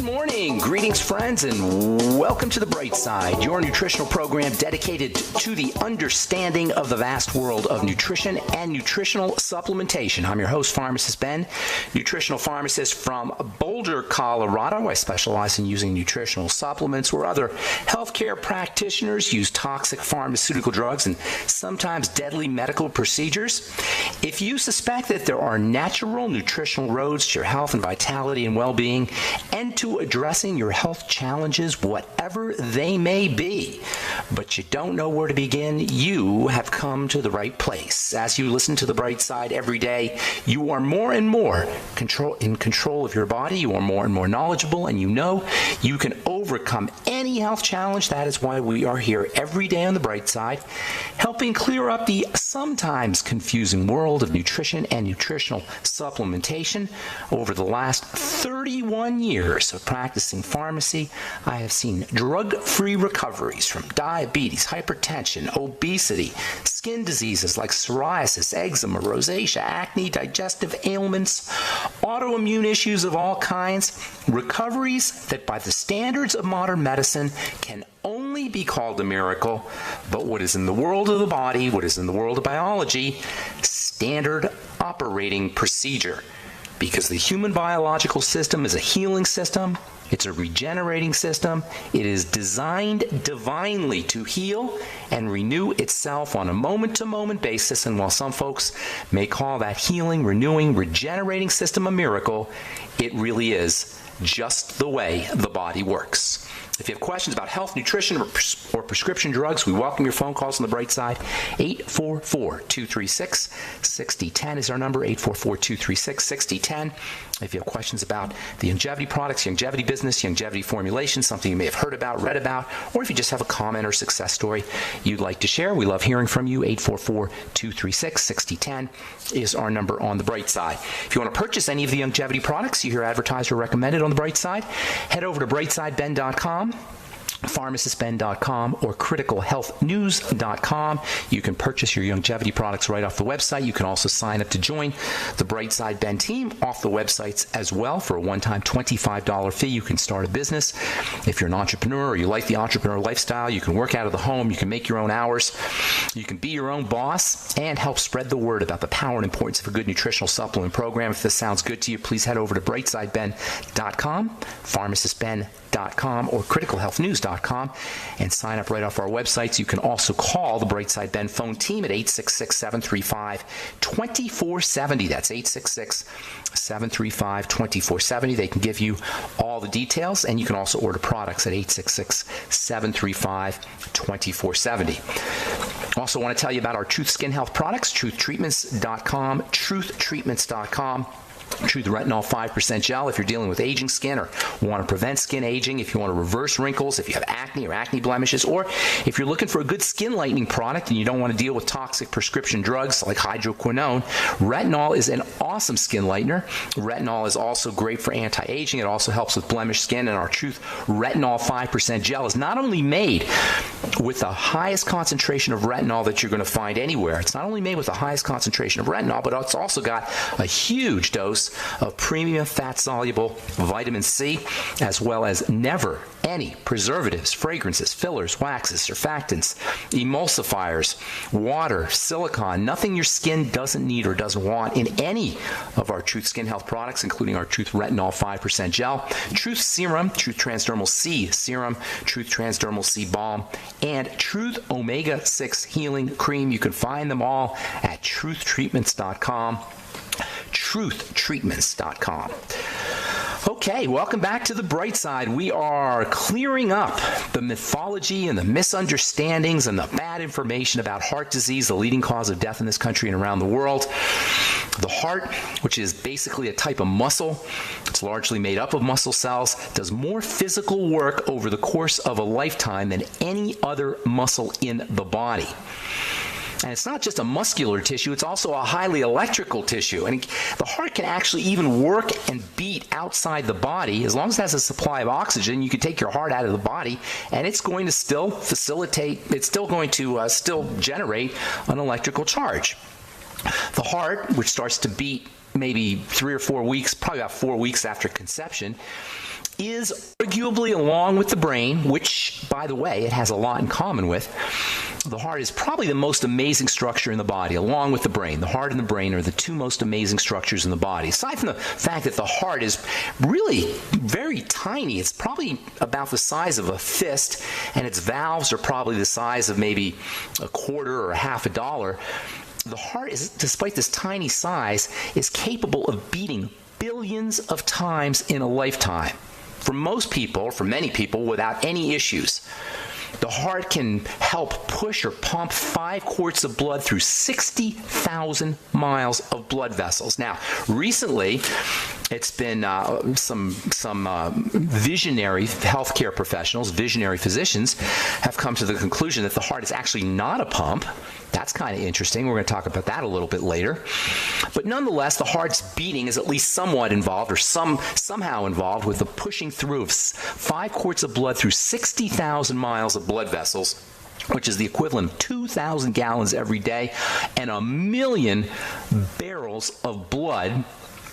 morning. Greetings, friends, and welcome to The Bright Side, your nutritional program dedicated to the understanding of the vast world of nutrition and nutritional supplementation. I'm your host, Pharmacist Ben, nutritional pharmacist from Boulder, Colorado. I specialize in using nutritional supplements where other healthcare practitioners use toxic pharmaceutical drugs and sometimes deadly medical procedures. If you suspect that there are natural nutritional roads to your health and vitality and well-being, and to addressing your health challenges, whatever they may be, but you don't know where to begin, you have come to the right place. As you listen to The Bright Side every day, you are more and more in control of your body. You are more and more knowledgeable, and you know you can overcome any health challenge. That is why we are here every day on The Bright Side, helping clear up the sometimes confusing world of nutrition and nutritional supplementation. Over the last 31 years of practicing pharmacy, I have seen drug-free recoveries from diabetes, hypertension, obesity, skin diseases like psoriasis, eczema, rosacea, acne, digestive ailments, autoimmune issues of all kinds, recoveries that by the standards of modern medicine can only be called a miracle, but what is in the world of the body, what is in the world of biology, standard operating procedure. Because the human biological system is a healing system, it's a regenerating system, it is designed divinely to heal and renew itself on a moment-to-moment basis, and while some folks may call that healing, renewing, regenerating system a miracle, it really is just the way the body works. If you have questions about health, nutrition, or prescription drugs, we welcome your phone calls on The Bright Side. 844-236-6010 is our number, 844-236-6010. If you have questions about the longevity products, longevity business, longevity formulation, something you may have heard about, read about, or if you just have a comment or success story you'd like to share, we love hearing from you. 844-236-6010 is our number on The Bright Side. If you want to purchase any of the longevity products you hear advertised or recommended on The Bright Side, head over to brightsideben.com, pharmacistben.com, or criticalhealthnews.com. You can purchase your longevity products right off the website. You can also sign up to join the Brightside Ben team off the websites as well for a one-time $25 fee. You can start a business. If you're an entrepreneur or you like the entrepreneur lifestyle, you can work out of the home, you can make your own hours, you can be your own boss, and help spread the word about the power and importance of a good nutritional supplement program. If this sounds good to you, please head over to brightsideben.com, pharmacistben.com, or criticalhealthnews.com and sign up right off our websites. You can also call the Brightside Ben phone team at 866-735-2470. That's 866-735-2470. They can give you all the details, and you can also order products at 866-735-2470. Also want to tell you about our Truth Skin Health products, truthtreatments.com, truthtreatments.com. Truth Retinol 5% Gel if you're dealing with aging skin or want to prevent skin aging, if you want to reverse wrinkles, if you have acne or acne blemishes, or if you're looking for a good skin lightening product and you don't want to deal with toxic prescription drugs like hydroquinone, retinol is an awesome skin lightener. Retinol is also great for anti-aging. It also helps with blemished skin, and our Truth Retinol 5% Gel is not only made with the highest concentration of retinol that you're going to find anywhere. It's not only made with the highest concentration of retinol, but it's also got a huge dose of premium fat-soluble vitamin C, as well as never any preservatives, fragrances, fillers, waxes, surfactants, emulsifiers, water, silicone, nothing your skin doesn't need or doesn't want in any of our Truth Skin Health products, including our Truth Retinol 5% Gel, Truth Serum, Truth Transdermal C Serum, Truth Transdermal C Balm, and Truth Omega 6 Healing Cream. You can find them all at truthtreatments.com. truthtreatments.com. Okay, welcome back to The Bright Side. We are clearing up the mythology and the misunderstandings and the bad information about heart disease, the leading cause of death in this country and around the world. The heart, which is basically a type of muscle, it's largely made up of muscle cells, does more physical work over the course of a lifetime than any other muscle in the body. And it's not just a muscular tissue, it's also a highly electrical tissue. And the heart can actually even work and beat outside the body. As long as it has a supply of oxygen, you can take your heart out of the body, and it's going to still facilitate, it's still going to still generate an electrical charge. The heart, which starts to beat maybe 3 or 4 weeks, probably about 4 weeks after conception, is arguably, along with the brain, which, by the way, it has a lot in common with, the heart is probably the most amazing structure in the body, along with the brain. The heart and the brain are the two most amazing structures in the body. Aside from the fact that the heart is really very tiny, it's probably about the size of a fist, and its valves are probably the size of maybe a quarter or half a dollar. The heart, is, despite this tiny size, is capable of beating billions of times in a lifetime. For most people, for many people, without any issues. The heart can help push or pump 5 quarts of blood through 60,000 miles of blood vessels. Now, recently, it's been some visionary healthcare professionals, visionary physicians, have come to the conclusion that the heart is actually not a pump. That's kind of interesting. We're going to talk about that a little bit later. But nonetheless, the heart's beating is at least somewhat involved, or somehow involved, with the pushing through of 5 quarts of blood through 60,000 miles of blood vessels, which is the equivalent of 2,000 gallons every day and 1,000,000 barrels of blood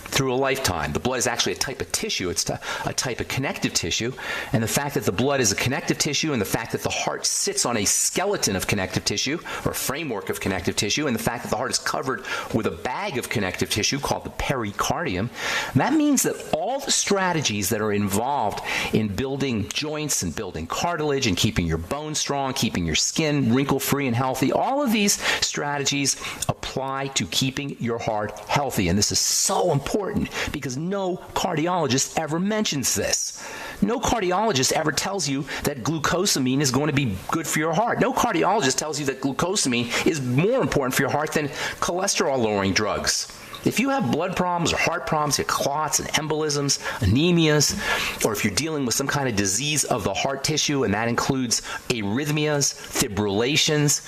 through a lifetime. The blood is actually a type of tissue. It's a type of connective tissue. And the fact that the blood is a connective tissue, and the fact that the heart sits on a skeleton of connective tissue, or framework of connective tissue, and the fact that the heart is covered with a bag of connective tissue called the pericardium, that means that all the strategies that are involved in building joints and building cartilage and keeping your bones strong, keeping your skin wrinkle-free and healthy, all of these strategies apply to keeping your heart healthy. And this is so important, because no cardiologist ever mentions this. No cardiologist ever tells you that glucosamine is going to be good for your heart. No cardiologist tells you that glucosamine is more important for your heart than cholesterol-lowering drugs. If you have blood problems or heart problems, you have clots and embolisms, anemias, or if you're dealing with some kind of disease of the heart tissue, and that includes arrhythmias, fibrillations,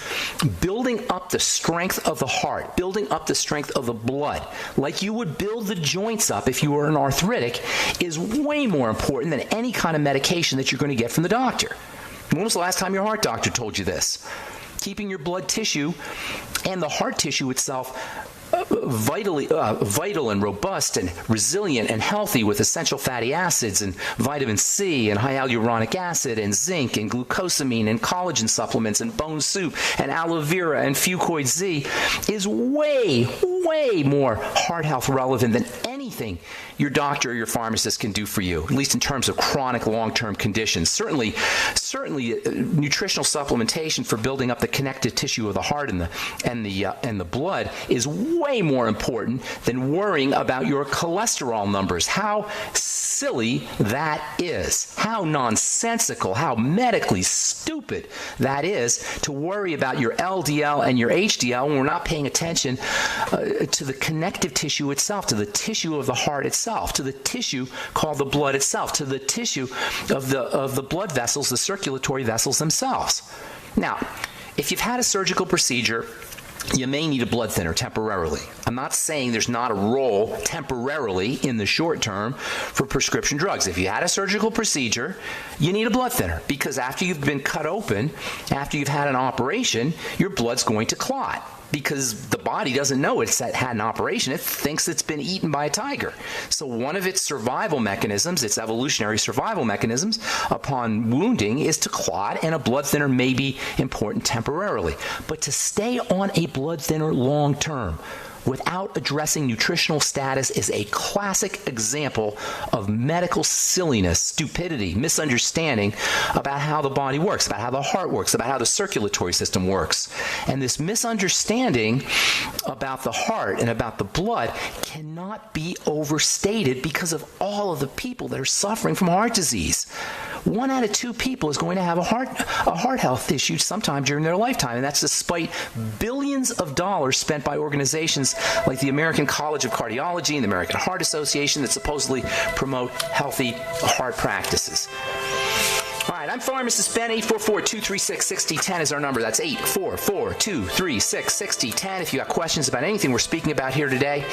building up the strength of the heart, building up the strength of the blood, like you would build the joints up if you were an arthritic, is way more important than any kind of medication that you're going to get from the doctor. When was the last time your heart doctor told you this? Keeping your blood tissue and the heart tissue itself vital and robust and resilient and healthy, with essential fatty acids and vitamin C and hyaluronic acid and zinc and glucosamine and collagen supplements and bone soup and aloe vera and Fucoid Z, is way more heart health relevant than anything your doctor or your pharmacist can do for you, at least in terms of chronic long-term conditions. Certainly nutritional supplementation for building up the connective tissue of the heart and the blood is way more important than worrying about your cholesterol numbers. How silly that is. How nonsensical, how medically stupid that is to worry about your LDL and your HDL when we're not paying attention to the connective tissue itself, to the tissue of the heart itself, to the tissue called the blood itself, to the tissue of the blood vessels, the circulatory vessels themselves. Now, if you've had a surgical procedure, you may need a blood thinner temporarily. I'm not saying there's not a role temporarily in the short term for prescription drugs. If you had a surgical procedure, you need a blood thinner, because after you've been cut open, after you've had an operation, your blood's going to clot, because the body doesn't know it's had an operation. It thinks it's been eaten by a tiger. So one of its survival mechanisms, its evolutionary survival mechanisms upon wounding, is to clot, and a blood thinner may be important temporarily. But to stay on a blood thinner long term without addressing nutritional status is a classic example of medical silliness, stupidity, misunderstanding about how the body works, about how the heart works, about how the circulatory system works. And this misunderstanding about the heart and about the blood cannot be overstated because of all of the people that are suffering from heart disease. 1 out of 2 people is going to have a heart health issue sometime during their lifetime, and that's despite billions of dollars spent by organizations like the American College of Cardiology and the American Heart Association that supposedly promote healthy heart practices. All right, I'm Pharmacist Ben. 844-236-6010 is our number. That's 844-236-6010. If you got questions about anything we're speaking about here today,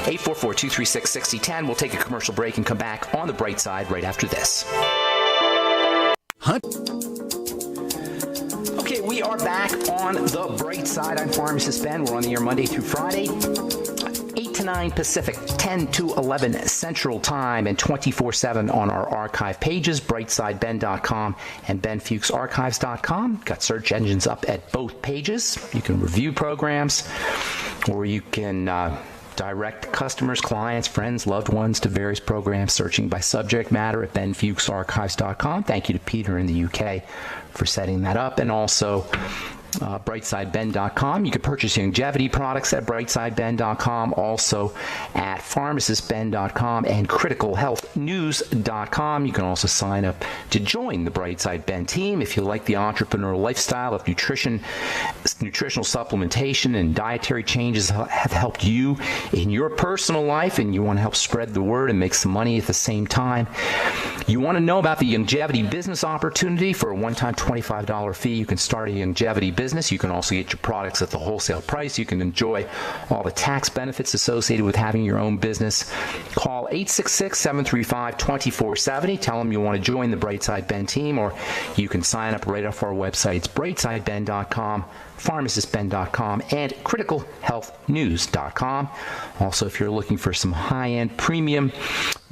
844-236-6010. We'll take a commercial break and come back on the bright side right after this. Okay, we are back on the bright side. I'm Pharmacist Ben. We're on the air Monday through Friday, 8 to 9 9 Pacific, 10 to 11 Central Time, and 24/7 on our archive pages, brightsideben.com and benfuchsarchives.com. Got search engines up at both pages. You can review programs, or you can direct customers, clients, friends, loved ones to various programs, searching by subject matter at benfuchsarchives.com. Thank you to Peter in the UK for setting that up. And also brightsideben.com. You can purchase longevity products at brightsideben.com, also at pharmacistben.com and criticalhealthnews.com. You can also sign up to join the Brightside Ben team if you like the entrepreneurial lifestyle of nutrition, nutritional supplementation, and dietary changes have helped you in your personal life, and you want to help spread the word and make some money at the same time. You want to know about the longevity business opportunity. For a one-time $25 fee, you can start a longevity business. You can also get your products at the wholesale price. You can enjoy all the tax benefits associated with having your own business. Call 866-735-2470. Tell them you want to join the Brightside Ben team, or you can sign up right off our website. It's brightsideben.com, pharmacistben.com, and criticalhealthnews.com. Also, if you're looking for some high-end premium,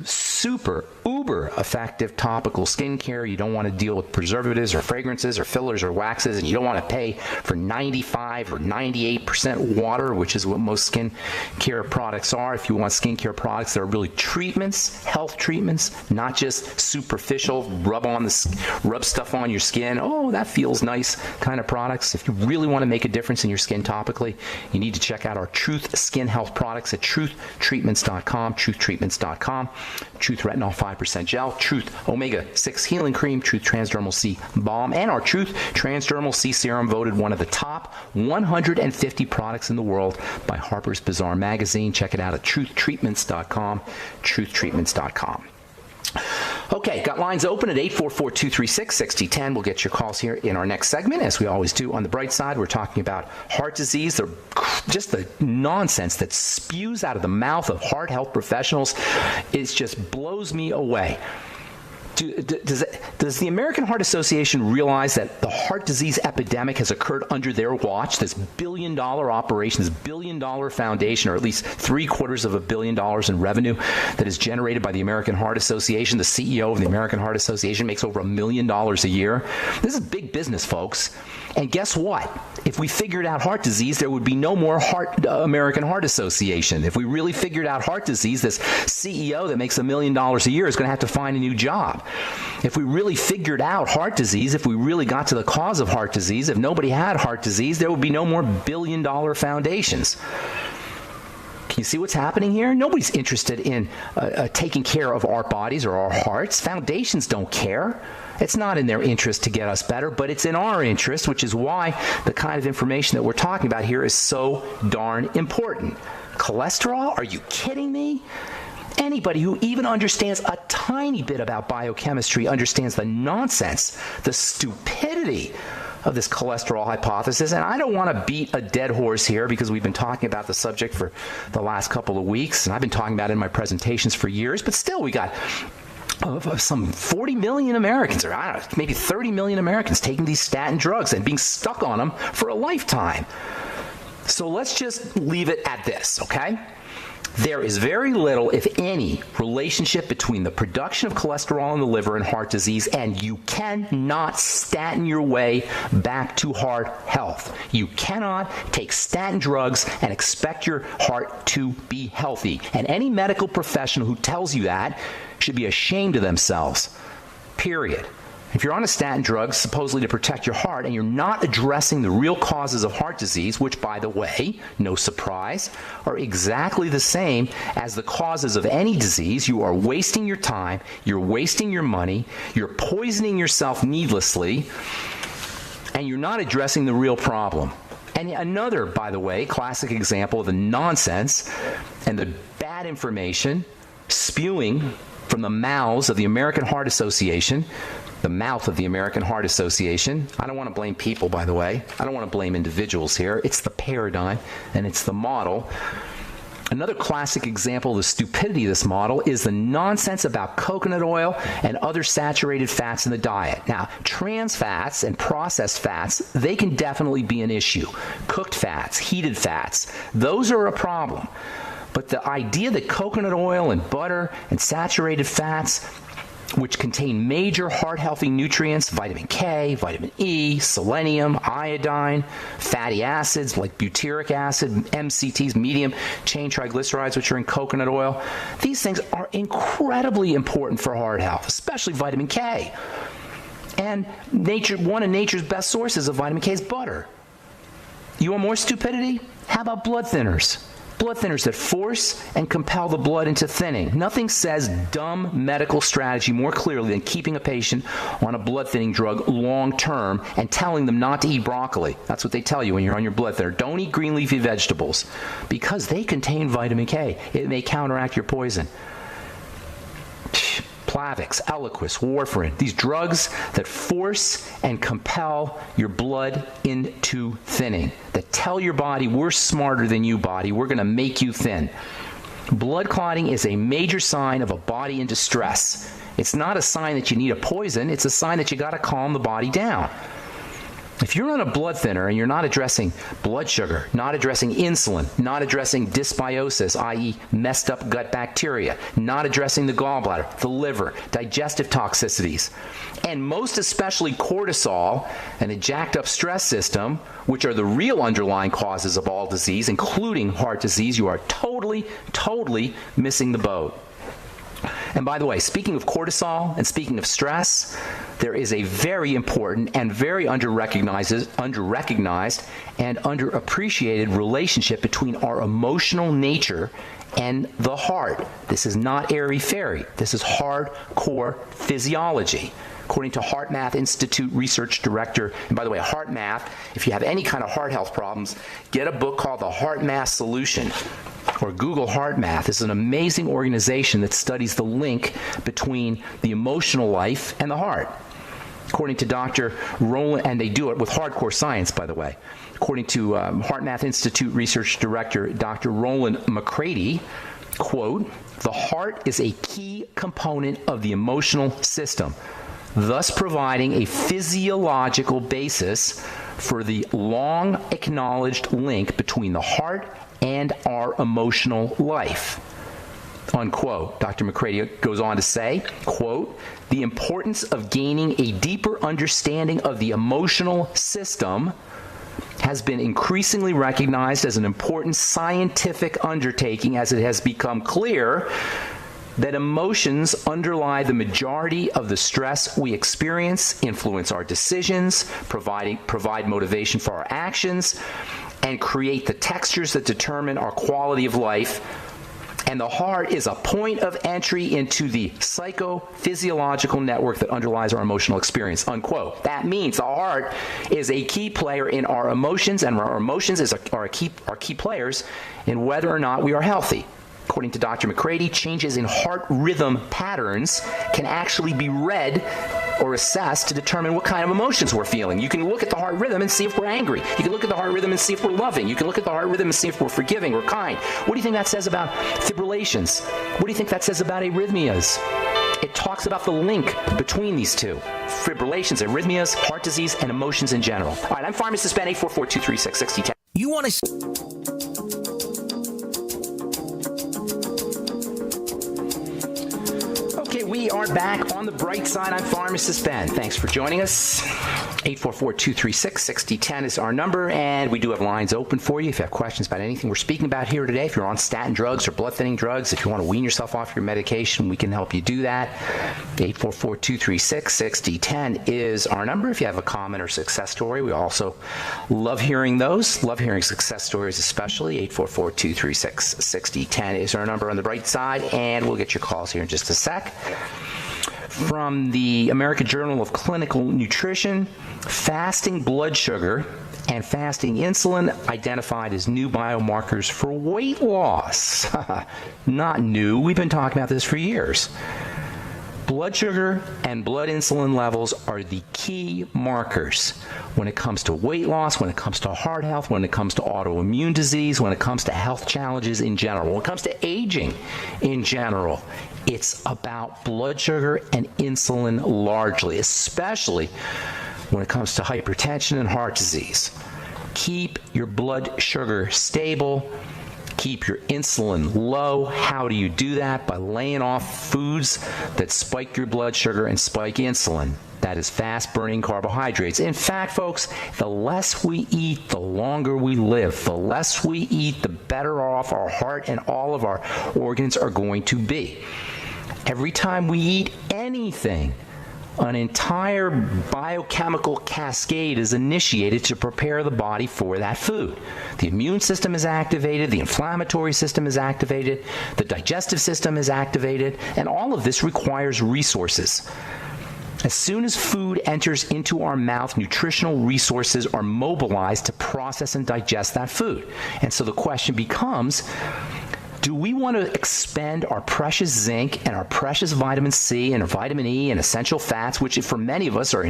super uber effective topical skincare, you don't want to deal with preservatives or fragrances or fillers or waxes, and you don't want to pay for 95 or 98% water, which is what most skincare products are. If you want skincare products that are really treatments, health treatments, not just superficial rub stuff on your skin, oh, that feels nice kind of products. If you really want to make a difference in your skin topically, you need to check out our Truth Skin Health products at truthtreatments.com, truthtreatments.com. Truth Retinol 5% Gel, Truth Omega-6 Healing Cream, Truth Transdermal C Balm, and our Truth Transdermal C Serum, voted one of the top 150 products in the world by Harper's Bazaar magazine. Check it out at truthtreatments.com, truthtreatments.com. Okay, got lines open at 844-236-6010. We'll get your calls here in our next segment, as we always do on the bright side. We're talking about heart disease, just the nonsense that spews out of the mouth of heart health professionals. It just blows me away. Does the American Heart Association realize that the heart disease epidemic has occurred under their watch? This billion-dollar operation, this billion-dollar foundation, or at least $750 million in revenue that is generated by the American Heart Association. The CEO of the American Heart Association makes over $1 million a year. This is big business, folks. And guess what? If we figured out heart disease, there would be no more American Heart Association. If we really figured out heart disease, this CEO that makes $1 million a year is going to have to find a new job. If we really figured out heart disease, if we really got to the cause of heart disease, if nobody had heart disease, there would be no more billion-dollar foundations. Can you see what's happening here? Nobody's interested in taking care of our bodies or our hearts. Foundations don't care. It's not in their interest to get us better, but it's in our interest, which is why the kind of information that we're talking about here is so darn important. Cholesterol? Are you kidding me? Anybody who even understands a tiny bit about biochemistry understands the nonsense, the stupidity of this cholesterol hypothesis. And I don't want to beat a dead horse here, because we've been talking about the subject for the last couple of weeks, and I've been talking about it in my presentations for years, but still we got some 40 million Americans, or I don't know, maybe 30 million Americans taking these statin drugs and being stuck on them for a lifetime. So let's just leave it at this, okay? There is very little, if any, relationship between the production of cholesterol in the liver and heart disease, and you cannot statin your way back to heart health. You cannot take statin drugs and expect your heart to be healthy. And any medical professional who tells you that should be ashamed of themselves, period. If you're on a statin drug supposedly to protect your heart, and you're not addressing the real causes of heart disease, which, by the way, no surprise, are exactly the same as the causes of any disease, you are wasting your time, you're wasting your money, you're poisoning yourself needlessly, and you're not addressing the real problem. And another, by the way, classic example of the nonsense and the bad information spewing from the mouths of the American Heart Association, the mouth of the American Heart Association. I don't want to blame people, by the way. I don't want to blame individuals here. It's the paradigm, and it's the model. Another classic example of the stupidity of this model is the nonsense about coconut oil and other saturated fats in the diet. Now, trans fats and processed fats, they can definitely be an issue. Cooked fats, heated fats, those are a problem. But the idea that coconut oil and butter and saturated fats, which contain major heart-healthy nutrients, vitamin K, vitamin E, selenium, iodine, fatty acids like butyric acid, MCTs, medium-chain triglycerides, which are in coconut oil. These things are incredibly important for heart health, especially vitamin K. And one of nature's best sources of vitamin K is butter. You want more stupidity? How about blood thinners? Blood thinners that force and compel the blood into thinning. Nothing says dumb medical strategy more clearly than keeping a patient on a blood thinning drug long term and telling them not to eat broccoli. That's what they tell you when you're on your blood thinner. Don't eat green leafy vegetables because they contain vitamin K. It may counteract your poison. Plavix, Eliquis, warfarin, these drugs that force and compel your blood into thinning, that tell your body, we're smarter than you, body, we're going to make you thin. Blood clotting is a major sign of a body in distress. It's not a sign that you need a poison, it's a sign that you got to calm the body down. If you're on a blood thinner and you're not addressing blood sugar, not addressing insulin, not addressing dysbiosis, i.e. messed up gut bacteria, not addressing the gallbladder, the liver, digestive toxicities, and most especially cortisol and a jacked up stress system, which are the real underlying causes of all disease, including heart disease, you are totally missing the boat. And by the way, speaking of cortisol and speaking of stress, there is a very important and very under-recognized and underappreciated relationship between our emotional nature and the heart. This is not airy-fairy. This is hardcore physiology. According to Heart Math Institute research director, and by the way, Heart Math, if you have any kind of heart health problems, get a book called The Heart Math Solution, or Google Heart Math. It's an amazing organization that studies the link between the emotional life and the heart. According to Dr. Roland, and they do it with hardcore science, by the way. According to Heart Math Institute research director Dr. Roland McCready, quote, "The heart is a key component of the emotional system, thus providing a physiological basis for the long acknowledged link between the heart and our emotional life," unquote. Dr. McCready goes on to say, quote, "The importance of gaining a deeper understanding of the emotional system has been increasingly recognized as an important scientific undertaking as it has become clear that emotions underlie the majority of the stress we experience, influence our decisions, provide motivation for our actions, and create the textures that determine our quality of life. And the heart is a point of entry into the psychophysiological network that underlies our emotional experience," unquote. That means the heart is a key player in our emotions, and our emotions are key players in whether or not we are healthy. According to Dr. McCready, changes in heart rhythm patterns can actually be read or assessed to determine what kind of emotions we're feeling. You can look at the heart rhythm and see if we're angry. You can look at the heart rhythm and see if we're loving. You can look at the heart rhythm and see if we're forgiving or kind. What do you think that says about fibrillations? What do you think that says about arrhythmias? It talks about the link between these two: fibrillations, arrhythmias, heart disease, and emotions in general. All right, I'm Pharmacist Ben, 844-236-6010. You want to... We are back on the bright side. I'm Pharmacist Ben. Thanks for joining us. 844-236-6010 is our number, and we do have lines open for you if you have questions about anything we're speaking about here today. If you're on statin drugs or blood thinning drugs, if you want to wean yourself off your medication, we can help you do that. 844-236-6010 is our number. If you have a comment or success story, we also love hearing those. Love hearing success stories especially. 844-236-6010 is our number on the bright side, and we'll get your calls here in just a sec. From the American Journal of Clinical Nutrition, fasting blood sugar and fasting insulin identified as new biomarkers for weight loss. Not new. We've been talking about this for years. Blood sugar and blood insulin levels are the key markers when it comes to weight loss, when it comes to heart health, when it comes to autoimmune disease, when it comes to health challenges in general, when it comes to aging in general. It's about blood sugar and insulin largely, especially when it comes to hypertension and heart disease. Keep your blood sugar stable. keep your insulin low. How do you do that? By laying off foods that spike your blood sugar and spike insulin. That is fast-burning carbohydrates. In fact, folks, the less we eat, the longer we live. The less we eat, the better off our heart and all of our organs are going to be. Every time we eat anything, an entire biochemical cascade is initiated to prepare the body for that food. The immune system is activated, the inflammatory system is activated, the digestive system is activated, and all of this requires resources. As soon as food enters into our mouth, nutritional resources are mobilized to process and digest that food. And so the question becomes, do we want to expend our precious zinc and our precious vitamin C and our vitamin E and essential fats, which for many of us are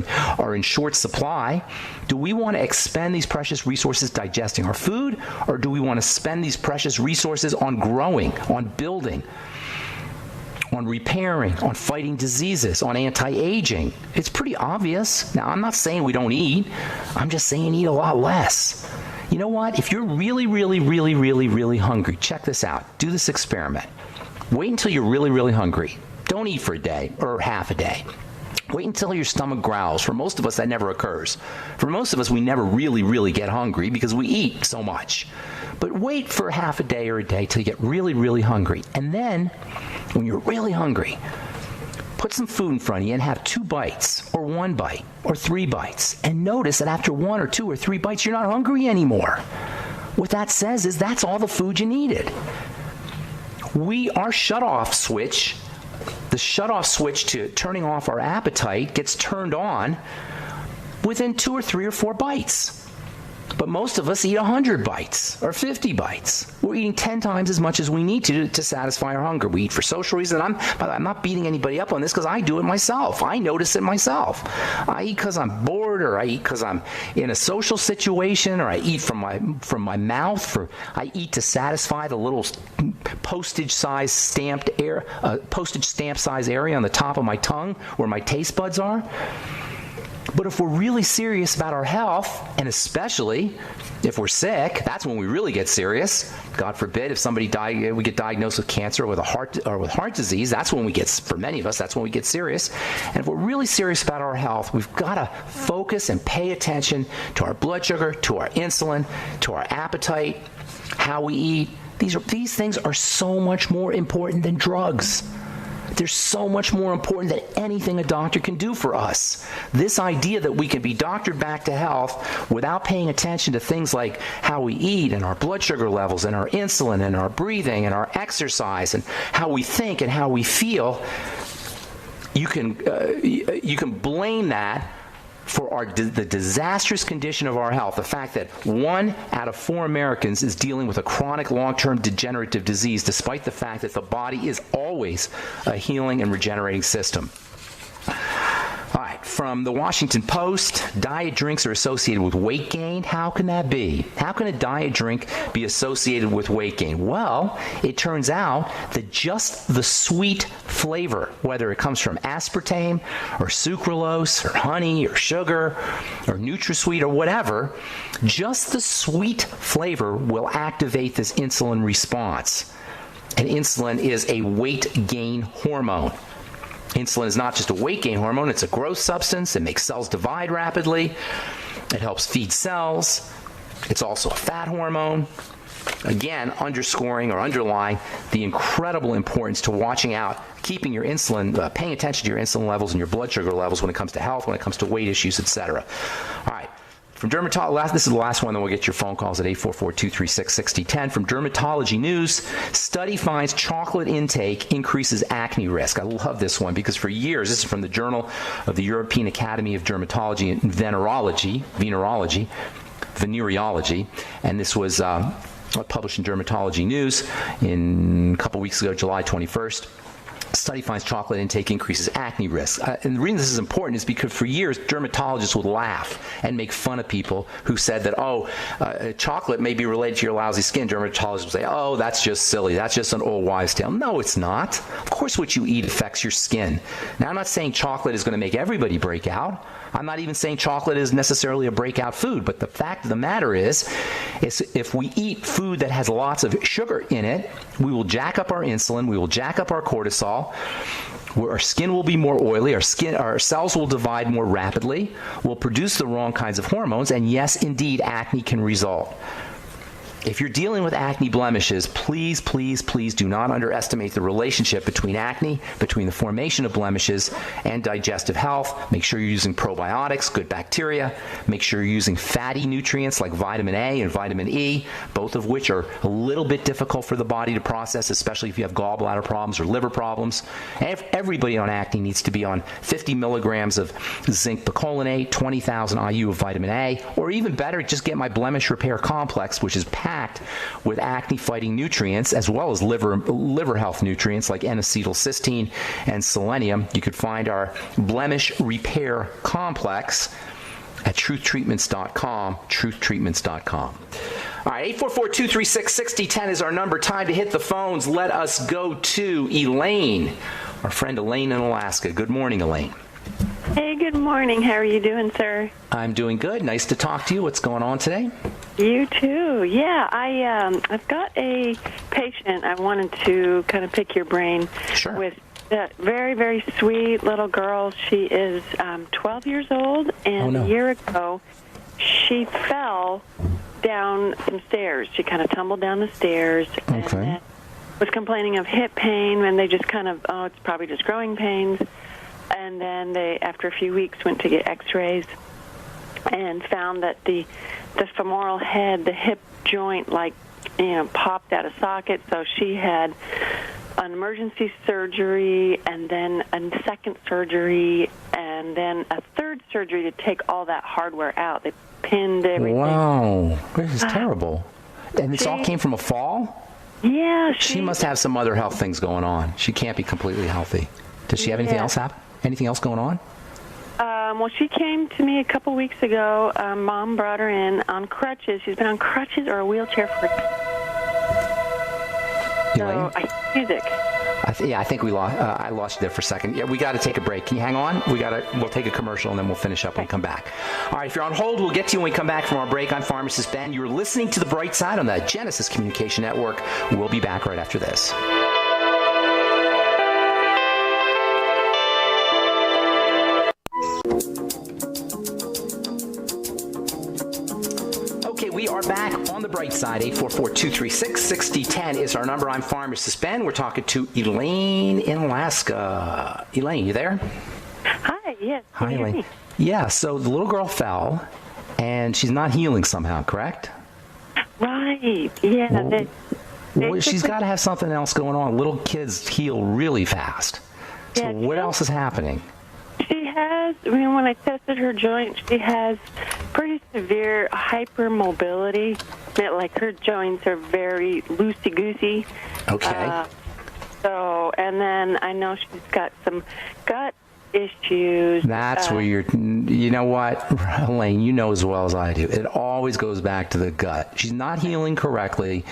in short supply? Do we want to expend these precious resources digesting our food, or do we want to spend these precious resources on growing, on building, on repairing, on fighting diseases, on anti-aging? It's pretty obvious. Now, I'm not saying we don't eat. I'm just saying eat a lot less. You know what? If you're really, really, really, really, really hungry, check this out. Do this experiment. Wait until you're really, really hungry. Don't eat for a day or half a day. Wait until your stomach growls. For most of us, that never occurs. For most of us, we never really, really get hungry because we eat so much. But wait for half a day or a day till you get really, really hungry. And then, when you're really hungry, put some food in front of you and have 2 bites, or 1 bite, or 3 bites. And notice that after 1 or 2 or 3 bites, you're not hungry anymore. What that says is that's all the food you needed. Our shutoff switch, the shutoff switch to turning off our appetite, gets turned on within 2 or 3 or 4 bites. But most of us eat 100 bites or 50 bites. We're eating 10 times as much as we need to satisfy our hunger. We eat for social reasons. I'm not beating anybody up on this because I do it myself. I notice it myself. I eat because I'm bored, or I eat because I'm in a social situation, or I eat from my mouth. I eat to satisfy the little postage stamp size area on the top of my tongue where my taste buds are. But if we're really serious about our health, and especially if we're sick, that's when we really get serious. God forbid, if we get diagnosed with cancer or with heart disease, that's when for many of us, that's when we get serious. And if we're really serious about our health, we've got to focus and pay attention to our blood sugar, to our insulin, to our appetite, how we eat. These things are so much more important than drugs. They're so much more important than anything a doctor can do for us. This idea that we can be doctored back to health without paying attention to things like how we eat and our blood sugar levels and our insulin and our breathing and our exercise and how we think and how we feel, you can blame that for the disastrous condition of our health, the fact that 1 out of 4 Americans is dealing with a chronic long-term degenerative disease, despite the fact that the body is always a healing and regenerating system. All right, from the Washington Post, diet drinks are associated with weight gain. How can that be? How can a diet drink be associated with weight gain? Well, it turns out that just the sweet flavor, whether it comes from aspartame or sucralose or honey or sugar or NutraSweet or whatever, just the sweet flavor will activate this insulin response. And insulin is a weight gain hormone. Insulin is not just a weight gain hormone, it's a growth substance. It makes cells divide rapidly. It helps feed cells. It's also a fat hormone. Again, underscoring or underlying the incredible importance to watching out, keeping your insulin, paying attention to your insulin levels and your blood sugar levels when it comes to health, when it comes to weight issues, etc. All right. From dermatology, this is the last one, then we'll get your phone calls at 844-236-6010. From Dermatology News, study finds chocolate intake increases acne risk. I love this one because for years, this is from the Journal of the European Academy of Dermatology and Venereology, and this was published in Dermatology News a couple weeks ago, July 21st. Study finds chocolate intake increases acne risk. And the reason this is important is because for years, dermatologists would laugh and make fun of people who said that, chocolate may be related to your lousy skin. Dermatologists would say, oh, that's just silly. That's just an old wives' tale. No, it's not. Of course, what you eat affects your skin. Now, I'm not saying chocolate is going to make everybody break out. I'm not even saying chocolate is necessarily a breakout food. But the fact of the matter is, is if we eat food that has lots of sugar in it, we will jack up our insulin, we will jack up our cortisol, our skin will be more oily, our cells will divide more rapidly, we'll produce the wrong kinds of hormones, and yes, indeed, acne can result. If you're dealing with acne blemishes, please, please, please do not underestimate the relationship between acne, between the formation of blemishes, and digestive health. Make sure you're using probiotics, good bacteria. Make sure you're using fatty nutrients like vitamin A and vitamin E, both of which are a little bit difficult for the body to process, especially if you have gallbladder problems or liver problems. Everybody on acne needs to be on 50 milligrams of zinc picolinate, 20,000 IU of vitamin A, or even better, just get my blemish repair complex, which is packed with acne-fighting nutrients as well as liver health nutrients like N-acetylcysteine and selenium. You could find our blemish repair complex at truthtreatments.com, truthtreatments.com. All right, 844-236-6010 is our number. Time to hit the phones. Let us go to Elaine, our friend Elaine in Alaska. Good morning, Elaine. Hey, good morning. How are you doing, sir? I'm doing good. Nice to talk to you. What's going on today? You too. Yeah, I've got a patient. I wanted to kind of pick your brain. Sure. With a very, very sweet little girl. She is 12 years old, and a year ago she fell down some stairs. She kind of tumbled down the stairs and was complaining of hip pain, and they just kind of, it's probably just growing pains. And then they, after a few weeks, went to get x-rays and found that the femoral head, the hip joint, popped out of socket. So she had an emergency surgery and then a second surgery and then a third surgery to take all that hardware out. They pinned everything. Wow. This is terrible. And this all came from a fall? Yeah. She must have some other health things going on. She can't be completely healthy. Does she have anything else happen? Anything else going on? Well, she came to me a couple weeks ago. Mom brought her in on crutches. She's been on crutches or a wheelchair for Elaine? Music. I think we lost. I lost you there for a second. Yeah, we got to take a break. Can you hang on? We'll take a commercial and then we'll finish up when we come back. All right, if you're on hold, we'll get to you when we come back from our break. I'm Pharmacist Ben. You're listening to The Bright Side on the Genesis Communication Network. We'll be back right after this. We are back on The Bright Side. 844-236-6010 is our number. I'm Pharmacist Ben. We're talking to Elaine in Alaska. Elaine, you there? Hi, yes. Hi, Elaine. Yeah, so the little girl fell, and she's not healing somehow, correct? Right, yeah. Well, she's got to have something else going on. Little kids heal really fast. So what else is happening? She has, when I tested her joint, she has pretty severe hypermobility. Like her joints are very loosey-goosey. Okay. And then I know she's got some gut issues. That's where you know what, Elaine, you know as well as I do. It always goes back to the gut. She's not healing correctly.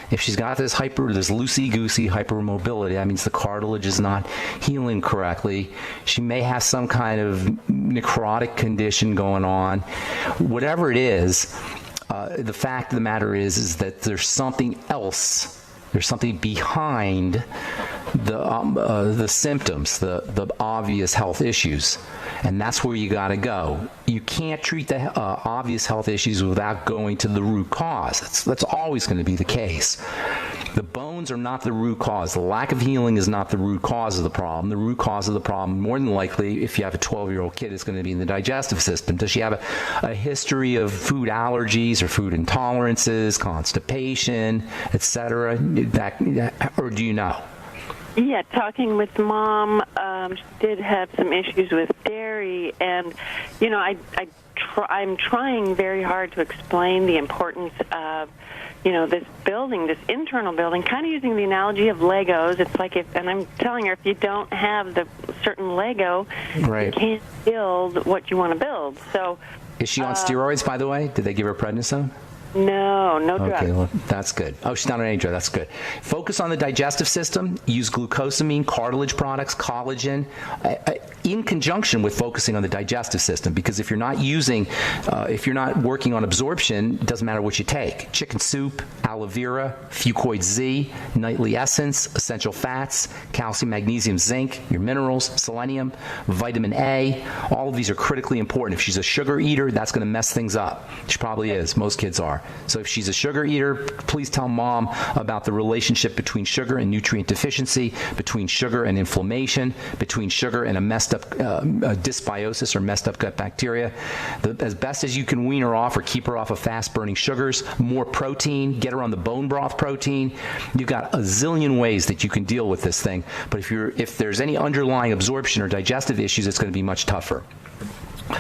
If she's got this loosey-goosey hypermobility, that means the cartilage is not healing correctly. She may have some kind of necrotic condition going on. Whatever it is, the fact of the matter is that there's something else. There's something behind the symptoms, the obvious health issues, and that's where you got to go. You can't treat the obvious health issues without going to the root cause. That's always going to be the case. The bones are not the root cause. The lack of healing is not the root cause of the problem. The root cause of the problem, more than likely, if you have a 12-year-old kid, is going to be in the digestive system. Does she have a history of food allergies or food intolerances, constipation, etc.? Or do you know? Yeah, talking with Mom, she did have some issues with dairy, and I'm trying very hard to explain the importance of this building, this internal building, kind of using the analogy of Legos. It's like and I'm telling her, if you don't have the certain Lego, you can't build what you want to build. So, is she on steroids, by the way? Did they give her prednisone? No drugs. Okay, well, that's good. Oh, she's not on any drug. That's good. Focus on the digestive system. Use glucosamine, cartilage products, collagen, in conjunction with focusing on the digestive system. Because if you're not working on absorption, it doesn't matter what you take. Chicken soup, aloe vera, Fucoid Z, nightly essence, essential fats, calcium, magnesium, zinc, your minerals, selenium, vitamin A. All of these are critically important. If she's a sugar eater, that's going to mess things up. She probably is. Most kids are. So if she's a sugar eater, please tell mom about the relationship between sugar and nutrient deficiency, between sugar and inflammation, between sugar and a messed up dysbiosis or messed up gut bacteria. As best as you can wean her off or keep her off of fast-burning sugars, more protein, get her on the bone broth protein. You've got a zillion ways that you can deal with this thing. But if there's any underlying absorption or digestive issues, it's going to be much tougher.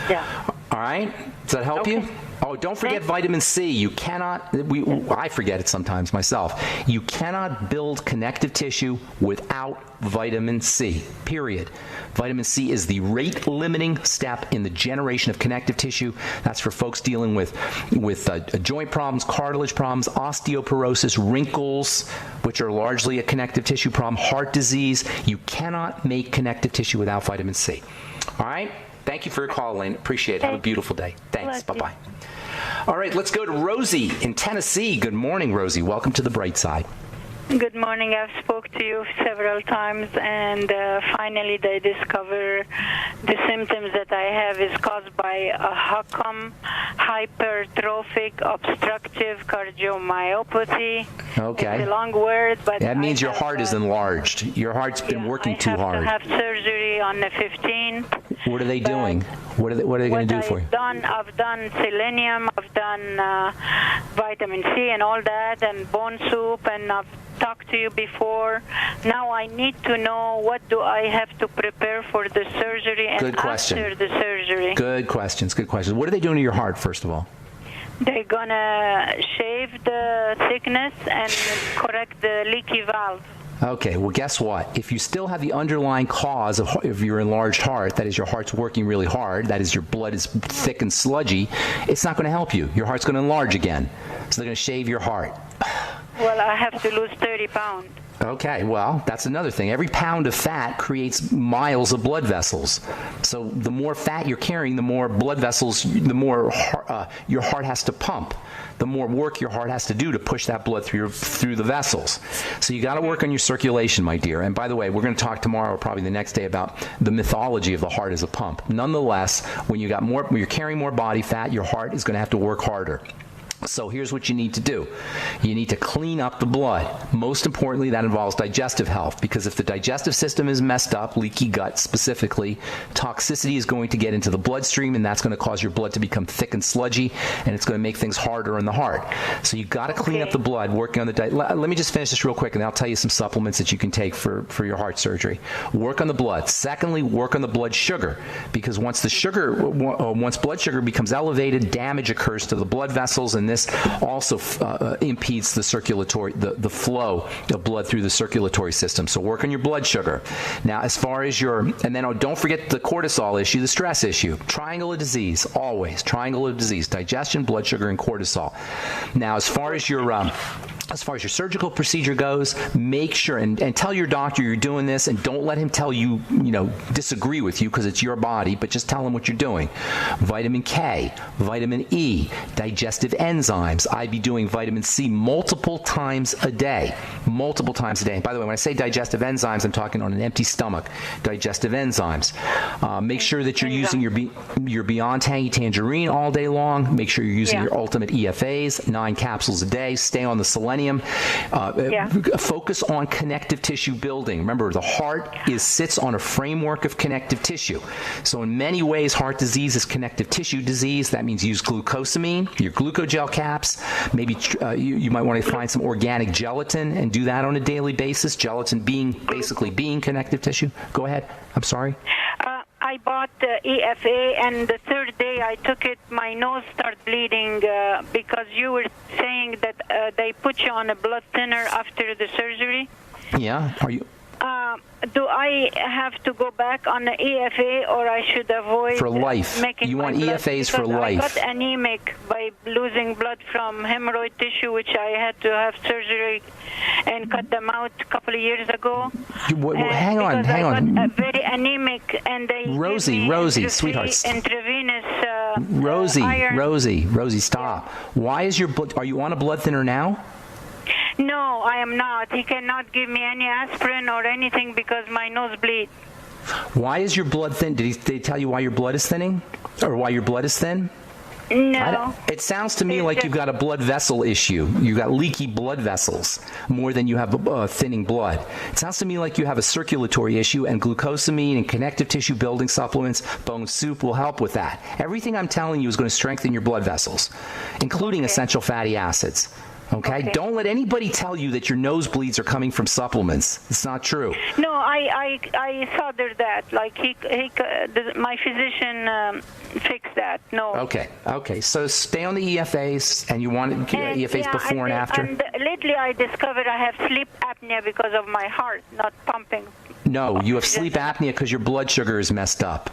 Yeah. All right? Does that help you? Oh, don't forget vitamin C. You cannot, I forget it sometimes myself. You cannot build connective tissue without vitamin C, period. Vitamin C is the rate-limiting step in the generation of connective tissue. That's for folks dealing with joint problems, cartilage problems, osteoporosis, wrinkles, which are largely a connective tissue problem, heart disease. You cannot make connective tissue without vitamin C. All right? Thank you for your call, Elaine. Appreciate it. Have a beautiful day. Thanks. Bye-bye. All right, let's go to Rosie in Tennessee. Good morning, Rosie. Welcome to the Bright Side. Good morning. I've spoke to you several times, and finally they discover the symptoms that I have is caused by a HOCM, hypertrophic obstructive cardiomyopathy. Okay. It's a long word, but that means your heart is enlarged. Your heart's been working too hard. I have to have surgery on the 15th. What are they doing? What are they going to do for you? I've done selenium, I've done vitamin C and all that, and bone soup, and I've talked to you before. Now I need to know what do I have to prepare for the surgery and after the surgery. Good questions. Good questions. What are they doing to your heart, first of all? They're going to shave the thickness and correct the leaky valve. Okay, well, guess what? If you still have the underlying cause of your enlarged heart, that is your heart's working really hard, that is your blood is thick and sludgy, it's not going to help you. Your heart's going to enlarge again. So they're going to shave your heart. Well, I have to lose 30 pounds. Okay, well, that's another thing. Every pound of fat creates miles of blood vessels. So the more fat you're carrying, the more blood vessels, the more your heart has to pump. The more work your heart has to do to push that blood through the vessels. So you got to work on your circulation, my dear. And by the way, we're going to talk tomorrow or probably the next day about the mythology of the heart as a pump. Nonetheless, when you're carrying more body fat, your heart is going to have to work harder. So here's what you need to do. You need to clean up the blood. Most importantly, that involves digestive health, because if the digestive system is messed up, leaky gut specifically, toxicity is going to get into the bloodstream, and that's going to cause your blood to become thick and sludgy, and it's going to make things harder in the heart. So you've got to clean up the blood, working on the diet. Let me just finish this real quick, and I'll tell you some supplements that you can take for your heart surgery. Work on the blood. Secondly, work on the blood sugar, because once blood sugar becomes elevated, damage occurs to the blood vessels, and this also impedes the flow of blood through the circulatory system. So work on your blood sugar. Now, as far as don't forget the cortisol issue, the stress issue. Triangle of disease, always. Triangle of disease: digestion, blood sugar, and cortisol. Now, as far as your surgical procedure goes, make sure and tell your doctor you're doing this, and don't let him tell you, disagree with you, because it's your body, but just tell him what you're doing. Vitamin K, vitamin E, digestive enzymes. I'd be doing vitamin C multiple times a day. Multiple times a day. And by the way, when I say digestive enzymes, I'm talking on an empty stomach. Digestive enzymes. Make sure that you're using your Beyond Tangy Tangerine all day long. Make sure you're using your Ultimate EFAs, 9 capsules a day. Stay on the selenium. Focus on connective tissue building. Remember, the heart sits on a framework of connective tissue. So in many ways, heart disease is connective tissue disease. That means use glucosamine, your glucogel caps. Maybe you might want to find some organic gelatin and do that on a daily basis. Gelatin being connective tissue. Go ahead. I'm sorry. I bought the EFA, and the third day I took it, my nose started bleeding because you were saying that they put you on a blood thinner after the surgery. Yeah. Do I have to go back on the EFA, or I should avoid for life? Making You want blood? EFAs for Because life. I got anemic by losing blood from hemorrhoid tissue, which I had to have surgery and cut them out a couple of years ago. Hang on. Got very anemic, and they Rosie, sweetheart. Intravenous iron. Rosie, stop. Why is your blood? Are you on a blood thinner now? No, I am not. He cannot give me any aspirin or anything because my nose bleeds. Why is your blood thin? Did they tell you why your blood is thinning? Or why your blood is thin? No. It sounds to me like you've got a blood vessel issue. You've got leaky blood vessels more than you have thinning blood. It sounds to me like you have a circulatory issue, and glucosamine and connective tissue building supplements, bone soup will help with that. Everything I'm telling you is going to strengthen your blood vessels, including essential fatty acids. Okay? Don't let anybody tell you that your nosebleeds are coming from supplements. It's not true. No, I thought there's that. Like my physician fixed that. No. Okay. So stay on the EFAs, and you want EFAs before and after. And lately, I discovered I have sleep apnea because of my heart not pumping. No, you have sleep apnea because your blood sugar is messed up.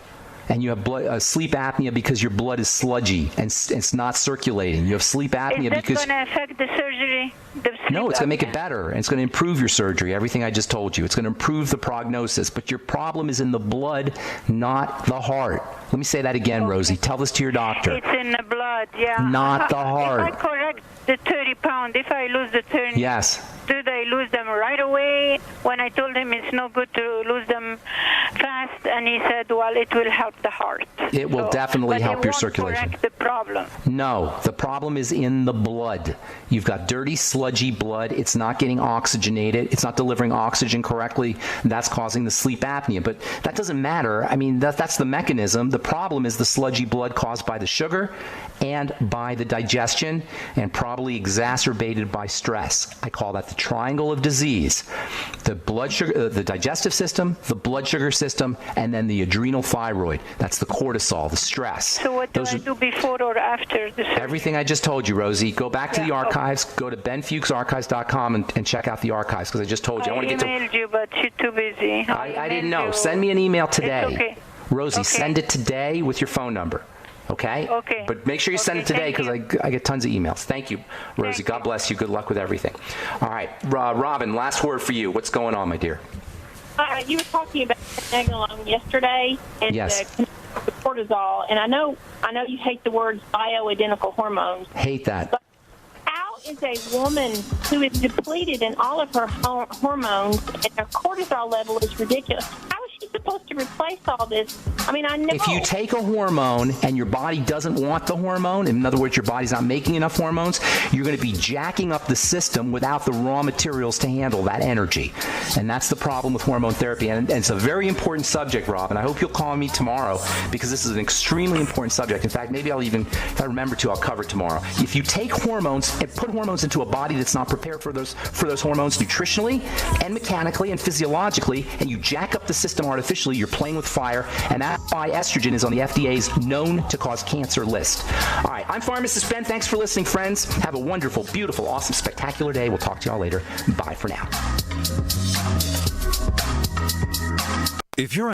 And you have sleep apnea because your blood is sludgy and it's not circulating. You have sleep apnea because... Is that going to affect the surgery? No, it's going to make it better, and it's going to improve your surgery, everything I just told you. It's going to improve the prognosis, but your problem is in the blood, not the heart. Let me say that again, Rosie. Tell this to your doctor. It's in the blood, yeah. Not the heart. If I correct the 30 pounds, if I lose the 30... Yes. Do they lose them right away? When I told him it's no good to lose them fast, and he said, well, it will help the heart. It will definitely help your circulation. Correct the problem. No, the problem is in the blood. You've got dirty, sludgy blood. It's not getting oxygenated. It's not delivering oxygen correctly. That's causing the sleep apnea. But that doesn't matter. I mean, that's the mechanism. The problem is the sludgy blood caused by the sugar and by the digestion, and probably exacerbated by stress. I call that the triangle of disease. The blood sugar, the digestive system, the blood sugar system, and then the adrenal thyroid. That's the cortisol, the stress. So what do I do before or after the surgery? Everything I just told you, Rosie. Go back to the archives. Go to benfuchsarchives.com and check out the archives, because I just told you. I emailed you, but you're too busy. I didn't know. Send me an email today. It's okay. Rosie, send it today with your phone number. Okay? Okay. But make sure you send it today, because I get tons of emails. Thank you, Rosie. God bless you. Good luck with everything. All right. Robin, last word for you. What's going on, my dear? You were talking about pregnenolone yesterday and the cortisol, and I know you hate the words bioidentical hormones. Hate that. But how is a woman who is depleted in all of her hormones and her cortisol level is ridiculous? How is she supposed to replace all this? I mean, I know. If you take a hormone and your body doesn't want the hormone, in other words, your body's not making enough hormones, you're going to be jacking up the system without the raw materials to handle that energy. And that's the problem with hormone therapy. And it's a very important subject, Rob, and I hope you'll call me tomorrow, because this is an extremely important subject. In fact, maybe I'll even, if I remember to, I'll cover it tomorrow. If you take hormones and put hormones into a body that's not prepared for those hormones nutritionally and mechanically and physiologically, and you jack up the system artificially, you're playing with fire, and that's why estrogen is on the FDA's known to cause cancer list. All right, I'm Pharmacist Ben. Thanks for listening, friends. Have a wonderful, beautiful, awesome, spectacular day. We'll talk to y'all later. Bye for now. If you're